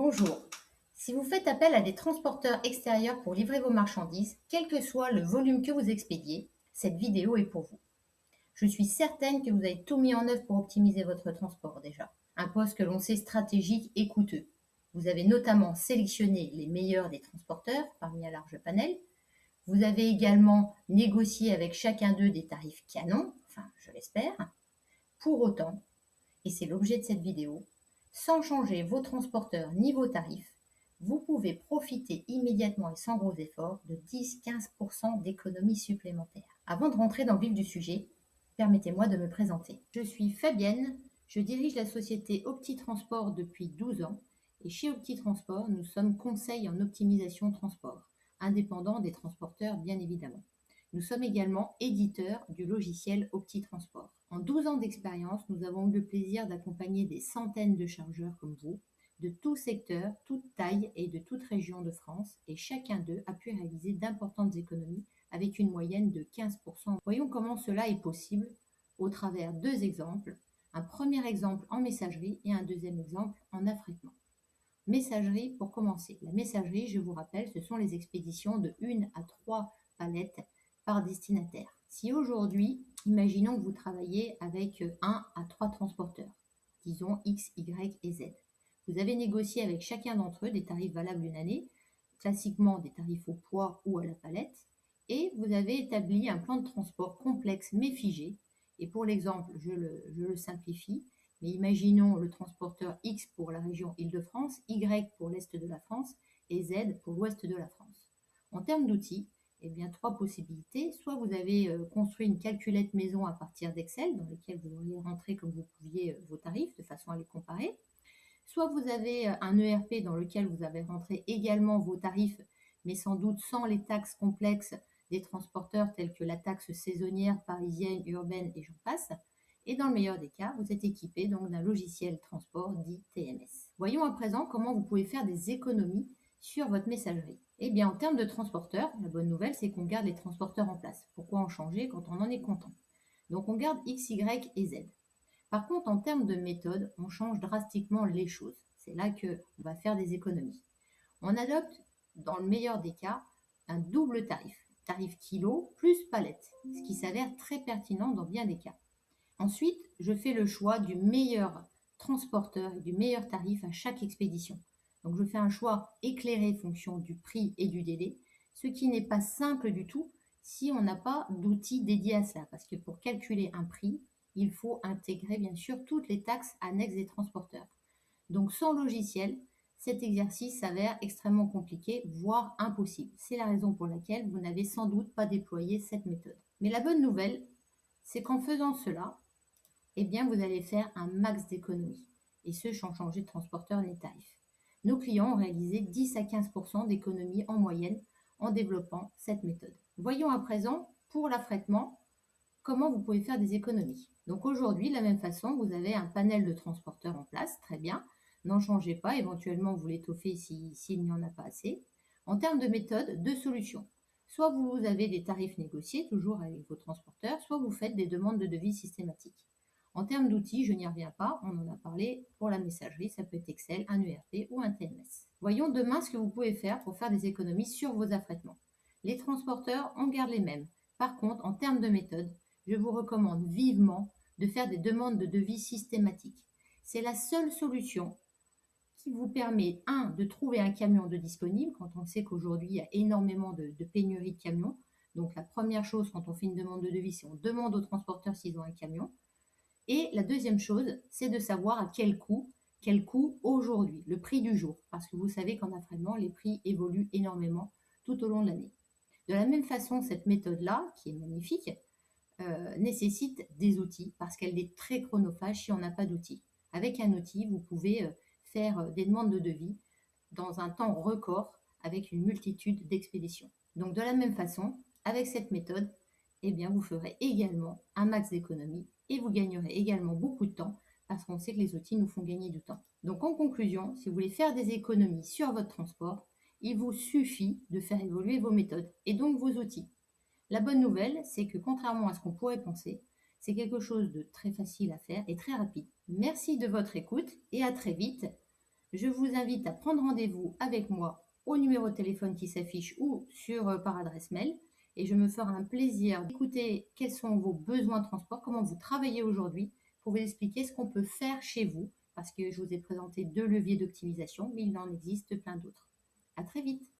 Bonjour. Si vous faites appel à des transporteurs extérieurs pour livrer vos marchandises, quel que soit le volume que vous expédiez, cette vidéo est pour vous. Je suis certaine que vous avez tout mis en œuvre pour optimiser votre transport déjà. Un poste que l'on sait stratégique et coûteux. Vous avez notamment sélectionné les meilleurs des transporteurs parmi un large panel. Vous avez également négocié avec chacun d'eux des tarifs canons, enfin je l'espère. Pour autant, et c'est l'objet de cette vidéo, sans changer vos transporteurs ni vos tarifs, vous pouvez profiter immédiatement et sans gros efforts de 10-15% d'économies supplémentaires. Avant de rentrer dans le vif du sujet, permettez-moi de me présenter. Je suis Fabienne, je dirige la société OptiTransport depuis 12 ans et chez OptiTransport, nous sommes conseils en optimisation transport, indépendants des transporteurs bien évidemment. Nous sommes également éditeurs du logiciel OptiTransport. En 12 ans d'expérience, nous avons eu le plaisir d'accompagner des centaines de chargeurs comme vous, de tout secteur, toute taille et de toute région de France, et chacun d'eux a pu réaliser d'importantes économies avec une moyenne de 15%. Voyons comment cela est possible au travers deux exemples. Un premier exemple en messagerie et un deuxième exemple en affrètement. Messagerie pour commencer. La messagerie, je vous rappelle, ce sont les expéditions de 1 à 3 palettes par destinataire. Si aujourd'hui, imaginons que vous travaillez avec 1 à 3 transporteurs, disons X, Y et Z. Vous avez négocié avec chacun d'entre eux des tarifs valables une année, classiquement des tarifs au poids ou à la palette, et vous avez établi un plan de transport complexe mais figé. Et pour l'exemple, je le simplifie, mais imaginons le transporteur X pour la région Île-de-France, Y pour l'Est de la France et Z pour l'Ouest de la France. En termes d'outils, eh bien, trois possibilités. Soit vous avez construit une calculette maison à partir d'Excel dans lequel vous auriez rentré comme vous pouviez vos tarifs de façon à les comparer. Soit vous avez un ERP dans lequel vous avez rentré également vos tarifs, mais sans doute sans les taxes complexes des transporteurs telles que la taxe saisonnière, parisienne, urbaine et j'en passe. Et dans le meilleur des cas, vous êtes équipé donc d'un logiciel transport dit TMS. Voyons à présent comment vous pouvez faire des économies sur votre messagerie. Eh bien, en termes de transporteurs, la bonne nouvelle, c'est qu'on garde les transporteurs en place. Pourquoi en changer quand on en est content? Donc, on garde X, Y et Z. Par contre, en termes de méthode, on change drastiquement les choses. C'est là qu'on va faire des économies. On adopte, dans le meilleur des cas, un double tarif. Tarif kilo plus palette, ce qui s'avère très pertinent dans bien des cas. Ensuite, je fais le choix du meilleur transporteur et du meilleur tarif à chaque expédition. Donc, je fais un choix éclairé fonction du prix et du délai, ce qui n'est pas simple du tout si on n'a pas d'outils dédiés à cela. Parce que pour calculer un prix, il faut intégrer bien sûr toutes les taxes annexes des transporteurs. Donc, sans logiciel, cet exercice s'avère extrêmement compliqué, voire impossible. C'est la raison pour laquelle vous n'avez sans doute pas déployé cette méthode. Mais la bonne nouvelle, c'est qu'en faisant cela, eh bien, vous allez faire un max d'économies, et ce, sans changer de transporteur ni tarif. Nos clients ont réalisé 10 à 15% d'économies en moyenne en développant cette méthode. Voyons à présent, pour l'affrètement, comment vous pouvez faire des économies. Donc aujourd'hui, de la même façon, vous avez un panel de transporteurs en place, très bien. N'en changez pas, éventuellement vous l'étoffez s'il n'y en a pas assez. En termes de méthode, deux solutions. Soit vous avez des tarifs négociés, toujours avec vos transporteurs, soit vous faites des demandes de devis systématiques. En termes d'outils, je n'y reviens pas, on en a parlé pour la messagerie, ça peut être Excel, un ERP ou un TMS. Voyons demain ce que vous pouvez faire pour faire des économies sur vos affrètements. Les transporteurs, on garde les mêmes. Par contre, en termes de méthode, je vous recommande vivement de faire des demandes de devis systématiques. C'est la seule solution qui vous permet, de trouver un camion de disponible, quand on sait qu'aujourd'hui, il y a énormément de pénurie de camions. Donc, la première chose, quand on fait une demande de devis, c'est on demande aux transporteurs s'ils ont un camion. Et la deuxième chose, c'est de savoir à quel coût aujourd'hui, le prix du jour. Parce que vous savez qu'en affrètement, les prix évoluent énormément tout au long de l'année. De la même façon, cette méthode-là, qui est magnifique, nécessite des outils parce qu'elle est très chronophage si on n'a pas d'outils. Avec un outil, vous pouvez faire des demandes de devis dans un temps record avec une multitude d'expéditions. Donc de la même façon, avec cette méthode, eh bien, vous ferez également un max d'économies et vous gagnerez également beaucoup de temps parce qu'on sait que les outils nous font gagner du temps. Donc en conclusion, si vous voulez faire des économies sur votre transport, il vous suffit de faire évoluer vos méthodes et donc vos outils. La bonne nouvelle, c'est que contrairement à ce qu'on pourrait penser, c'est quelque chose de très facile à faire et très rapide. Merci de votre écoute et à très vite Je vous invite à prendre rendez-vous avec moi au numéro de téléphone qui s'affiche ou par adresse mail et je me ferai un plaisir d'écouter quels sont vos besoins de transport, comment vous travaillez aujourd'hui pour vous expliquer ce qu'on peut faire chez vous parce que je vous ai présenté 2 leviers d'optimisation, mais il en existe plein d'autres. À très vite!